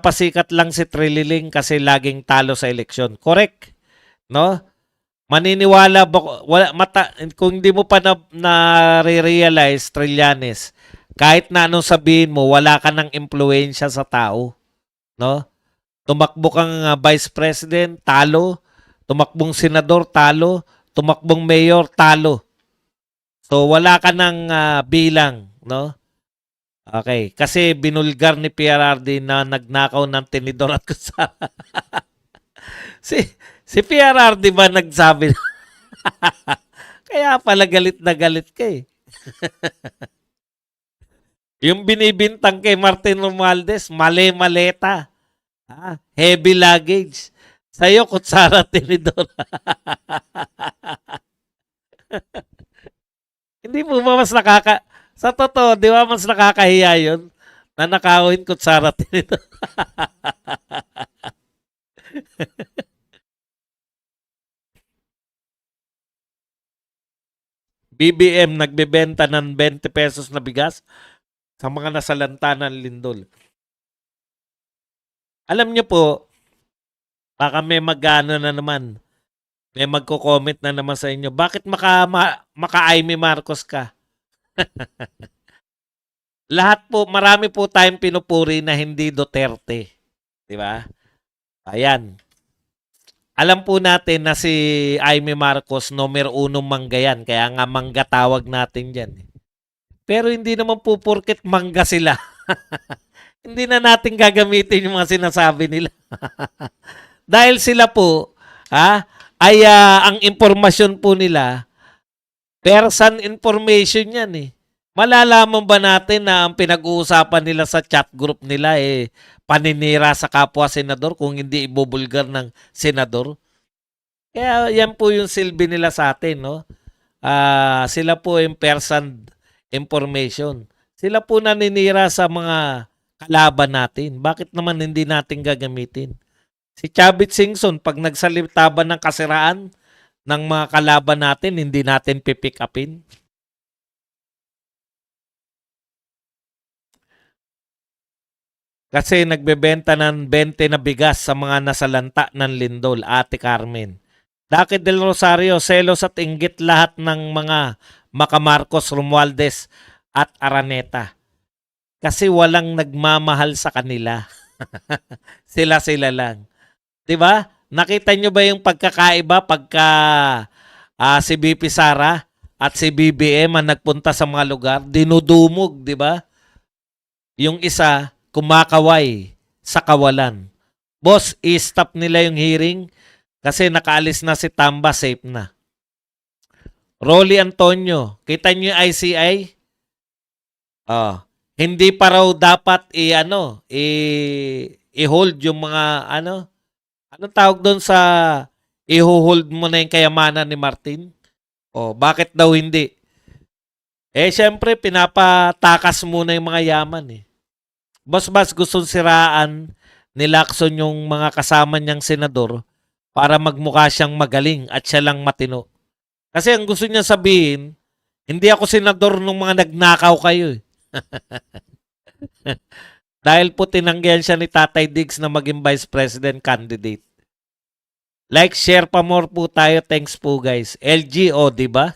pinapasikat lang si Trililing kasi laging talo sa eleksyon. Correct, no? Maniniwala ba wala kung hindi mo pa na-realize, Trillanes, kahit na anong sabihin mo, wala ka ng impluwensya sa tao, no? Tumakbo kang vice president, talo. Tumakbong senador, talo. Tumakbong mayor, talo. So wala ka ng bilang, no? Okay, kasi binulgar ni PRRD na nagnakaw ng tinidor at kutsara. si PRRD ba nagsabi? Kaya pala galit na galit ka eh. Yung binibintang kay Martin Romualdez, male-maleta. Heavy luggage. Sa'yo, kutsara tinidor. Hindi mo ba mas sa totoo, di ba mas nakakahiya yun? Na nakawin kutsara tinidor. BBM nagbebenta ng 20 pesos na bigas sa mga nasalanta ng lindol. Alam niyo po, baka may magano na naman. May magko-comment na naman sa inyo. Bakit maka-Aimee Marcos ka? Lahat po, marami po tayong pinupuri na hindi Duterte. Di ba? Ayan. Alam po natin na si Aimee Marcos numero 1 mangga yan. Kaya nga mangga tawag natin dyan. Pero hindi naman po porket mangga sila. Hindi na natin gagamitin yung mga sinasabi nila. Dahil sila po, ang impormasyon po nila, person information yan eh. Malalaman ba natin na ang pinag-uusapan nila sa chat group nila paninira sa kapwa senador kung hindi ibubulgar ng senador? Kaya yan po yung silbi nila sa atin, no? Sila po yung person information. Sila po naninira sa mga kalaban natin. Bakit naman hindi natin gagamitin? Si Chavit Singson, pag nagsalita ba ng kasiraan ng mga kalaban natin, hindi natin pipick upin? Kasi nagbebenta ng 20 na bigas sa mga nasalanta ng lindol, Ate Carmen. Dakit del Rosario, selos at inggit lahat ng mga Macamarcos, Romualdez at Araneta. Kasi walang nagmamahal sa kanila. Sila-sila lang. 'Di ba? Nakita nyo ba yung pagkakaiba pagka si BP Sara at si BBM ang nagpunta sa mga lugar? Dinudumog, 'di ba? Yung isa, kumakaway sa kawalan. Boss, i-stop nila yung hearing kasi nakaalis na si Tamba, safe na. Rolly Antonio, kita nyo yung ICI? Hindi pa raw dapat i-hold yung mga anong tawag doon sa i-hold mo na yung kayamanan ni Martin? Bakit daw hindi? Syempre, pinapatakas muna yung mga yaman eh. Boss gustong siraan ni Lacson yung mga kasama niyang senador para magmukha siyang magaling at siya lang matino. Kasi ang gusto niya sabihin, hindi ako senador nung mga nagnakaw kayo eh. Dahil po tinanggihan siya ni Tatay Diggs na maging vice president candidate. Like, share pa more po tayo. Thanks po guys. LGO, di ba?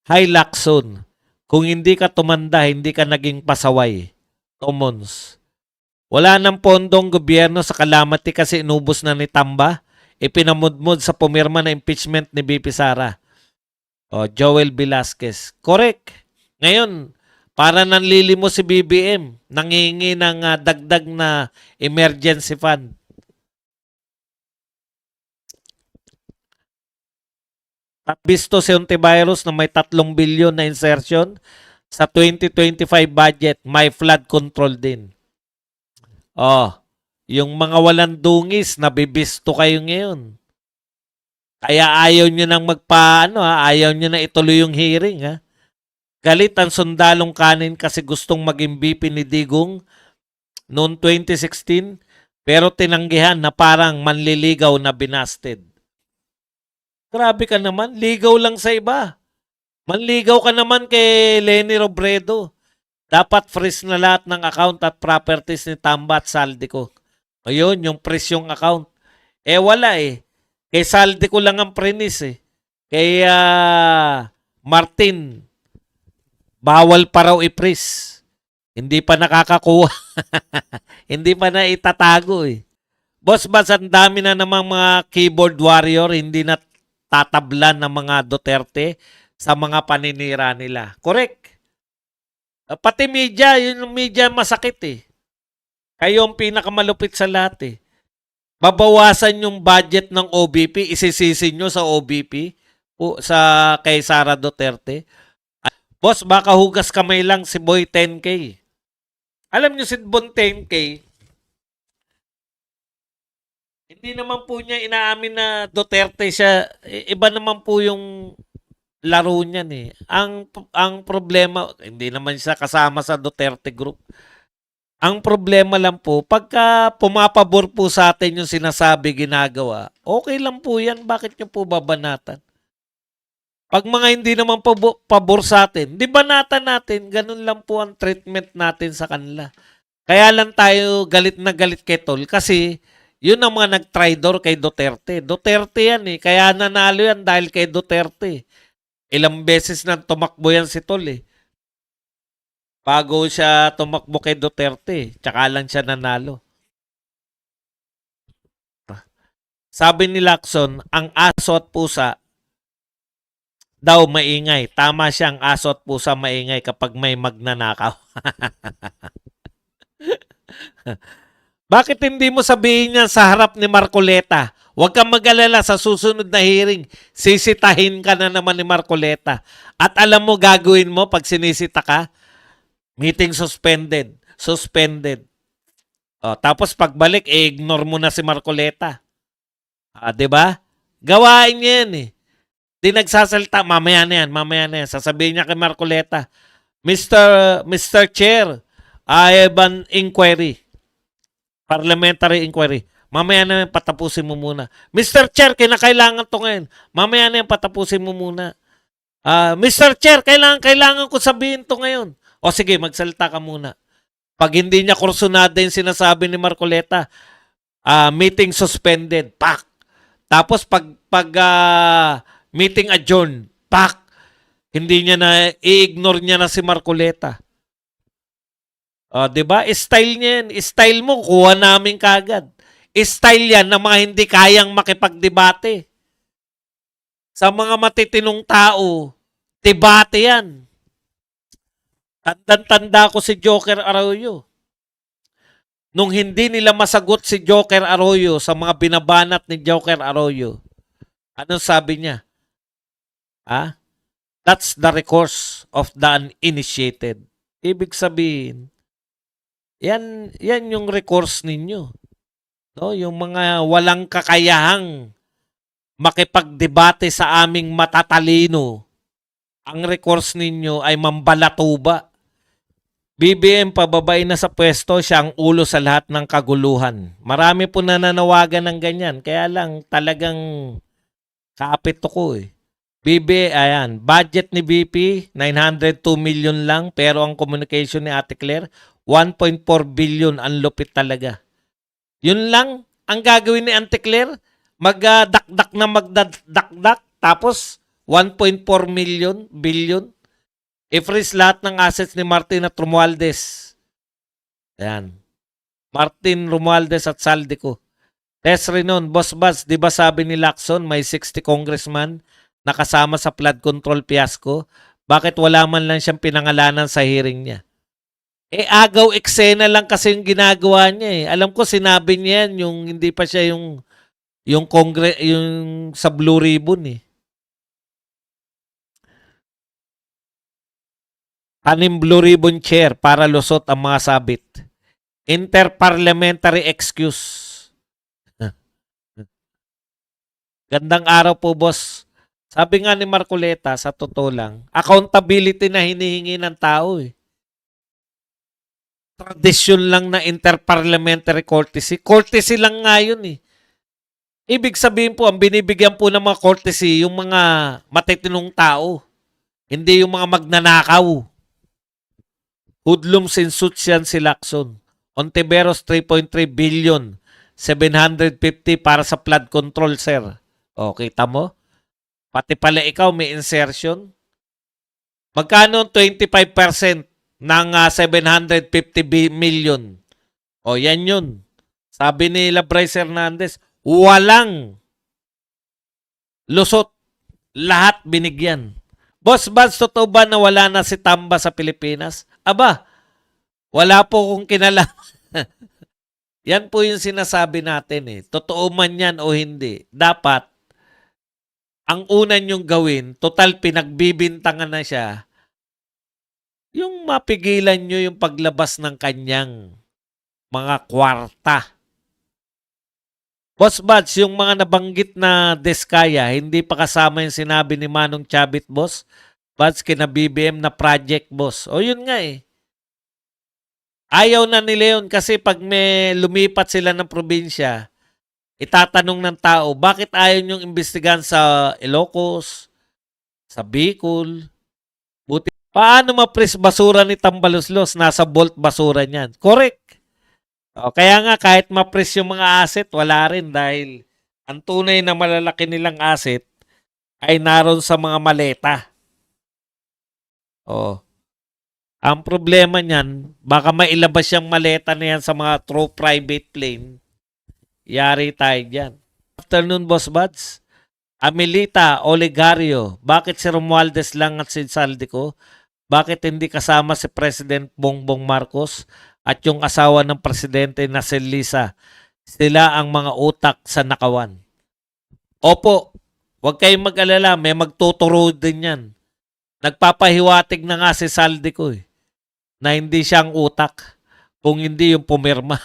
Hi Lacson. Kung hindi ka tumanda, hindi ka naging pasaway. Tomons. Wala nang pondong gobyerno sa calamity kasi inubos na ni Tamba. Ipinamudmod sa pumirma na impeachment ni BP Sara. Joel Velasquez. Correct. Ngayon, para nanlilimo si BBM, nangingi ng dagdag na emergency fund. Bisto si Ontiveros na may 3 bilyon na insertion sa 2025 budget, may flood control din. Yung mga walang dungis, nabibisto kayo ngayon. Kaya ayaw nyo nang ayaw nyo na ituloy yung hearing, ha? Galit ang sundalong kanin kasi gustong maging VP ni Digong noong 2016, pero tinanggihan na parang manliligaw na binasted. Grabe ka naman, ligaw lang sa iba. Manligaw ka naman kay Leni Robredo. Dapat freeze na lahat ng account at properties ni Tamba at Saldico. Ayun, yung freeze yung account. Eh wala eh. Kay Saldico lang ang prenis eh. Kay Martin, bawal pa raw i-freeze. Hindi pa nakakakuha. Hindi pa na itatago eh. Boss Bas, ang dami na namang mga keyboard warrior, hindi na tatablan ng mga Duterte sa mga paninira nila. Correct. Pati media, yun yung media masakit eh. Kayo ang pinakamalupit sa lahat eh. Babawasan yung budget ng OBP, isisisi nyo sa OBP, sa kay Sara Duterte. Boss, baka hugas kamay lang si Boy 10K. Alam nyo si Bon 10K, hindi naman po niya inaamin na Duterte siya. Iba naman po yung laro niyan eh. Ang problema, hindi naman siya kasama sa Duterte group. Ang problema lang po, pagka pumapabor po sa atin yung sinasabi, ginagawa, okay lang po yan. Bakit nyo po babanatan? Pag mga hindi naman pabor sa atin, di banatan natin. Ganun lang po ang treatment natin sa kanila. Kaya lang tayo galit na galit kay Tol kasi yun ang mga nag-tridor kay Duterte. Duterte yan eh. Kaya nanalo yan dahil kay Duterte. Ilang beses nang tumakbo yan si Tol eh. Bago siya tumakbo kay Duterte, tsaka lang siya nanalo. Sabi ni Lacson, ang aso at pusa daw maingay. Tama siya, ang aso at pusa maingay kapag may magnanakaw. Bakit hindi mo sabihin yan sa harap ni Marcoleta? Huwag kang mag-alala sa susunod na hearing. Sisitahin ka na naman ni Marcoleta. At alam mo gagawin mo pag sinisita ka? Meeting suspended. Suspended. Tapos pagbalik, ignore mo na si Marcoleta. 'Di ba? Gawain niya yan eh. Di nagsasalita, mamaya na yan. Sasabihin niya kay Marcoleta, Mr. Chair, I have an inquiry. Parliamentary inquiry. Mamaya na yan, patapusin mo muna. Mr. Chair, kinakailangan to ngayon. Mamaya na yan, patapusin mo muna. Mr. Chair, kailangan ko sabihin to ngayon. O sige, magsalita ka muna. Pag hindi niya kursunada yung sinasabi ni Marcoleta, meeting suspended, pak. Tapos pag meeting adjourned, pak. Hindi niya na, i-ignore niya na si Marcoleta. 'Di ba? Style niya yan. Style mo, kuha namin kagad. Style yan ng mga hindi kayang makipagdebate. Sa mga matitinong tao, debate yan. Tandang-tanda ko si Joker Arroyo. Nung hindi nila masagot si Joker Arroyo sa mga binabanat ni Joker Arroyo, anong sabi niya? That's the recourse of the uninitiated. Ibig sabihin, yan yung recourse ninyo. No? Yung mga walang kakayahang makipagdebate sa aming matatalino. Ang recourse ninyo ay mambalatuba. BBM pababain na sa pwesto, siya ang ulo sa lahat ng kaguluhan. Marami po nananawagan ng ganyan. Kaya lang talagang kaapit ko eh. Budget ni BP, 902 million lang. Pero ang communication ni Ate Claire, 1.4 billion. Ang lupit talaga. Yun lang ang gagawin ni Ate Claire. Magdakdak. Tapos 1.4 billion. I-freeze lahat ng assets ni Martin at Romualdez. Ayan. Martin, Romualdez at Saldico. Tess Renon, Boss Buzz, di ba sabi ni Lacson may 60 congressman na kasama sa flood control fiasco? Bakit wala man lang siyang pinangalanan sa hearing niya? Agaw eksena lang kasi yung ginagawa niya eh. Alam ko sinabi niya yan, yung hindi pa siya yung sa Blue Ribbon eh. Anim Blue Ribbon chair para lusot ang mga sabit. Interparliamentary excuse. Gandang araw po, boss. Sabi nga ni Marcoleta, sa totoo lang, accountability na hinihingi ng tao eh. Tradisyon lang na interparliamentary courtesy. Courtesy lang nga yun eh. Ibig sabihin po, ang binibigyan po ng mga courtesy, yung mga matitinong tao. Hindi yung mga magnanakaw. Hoodlums in suits yan si Lacson. Ontiveros 3.3 billion. 750 para sa flood control, sir. O, kita mo? Pati pala ikaw may insertion. Magkano 25% ng 750 million? O, yan yun. Sabi ni Bryce Hernandez, walang lusot. Lahat binigyan. Boss Buds, totoo ba na wala na si Tamba sa Pilipinas? Aba, wala po kung kinala. Yan po yung sinasabi natin eh. Totoo man yan o hindi. Dapat, ang una nyong gawin, total pinagbibintangan na siya, yung mapigilan nyo yung paglabas ng kanyang mga kwarta. Boss Buds, yung mga nabanggit na Diskaya, hindi pa kasama yung sinabi ni Manong Chabit, boss. Buds, kina BBM na project, boss. O yun nga eh. Ayaw na nila yun kasi pag may lumipat sila ng probinsya, itatanong ng tao, bakit ayaw niyong imbestigahan sa Ilocos, sa Bicol? Buti, paano ma-press basura ni Tambaloslos? Nasa Bolt basura niyan. Correct. O, kaya nga kahit ma-press yung mga asset, wala rin dahil ang tunay na malalaki nilang asset ay naroon sa mga maleta. O, ang problema niyan, baka mailabas yung maleta na yan sa mga true private plane. Yari tayo dyan. Afternoon, Boss Buds. Amelita Olegario, bakit si Romualdez lang at si Saldico? Bakit hindi kasama si President Bongbong Marcos at yung asawa ng presidente na si Lisa? Sila ang mga utak sa nakawan. Opo, huwag kayong mag-alala, may magtuturo din yan. Nagpapahiwatig na nga si Saldico eh, na hindi siyang utak kung hindi yung pumirma.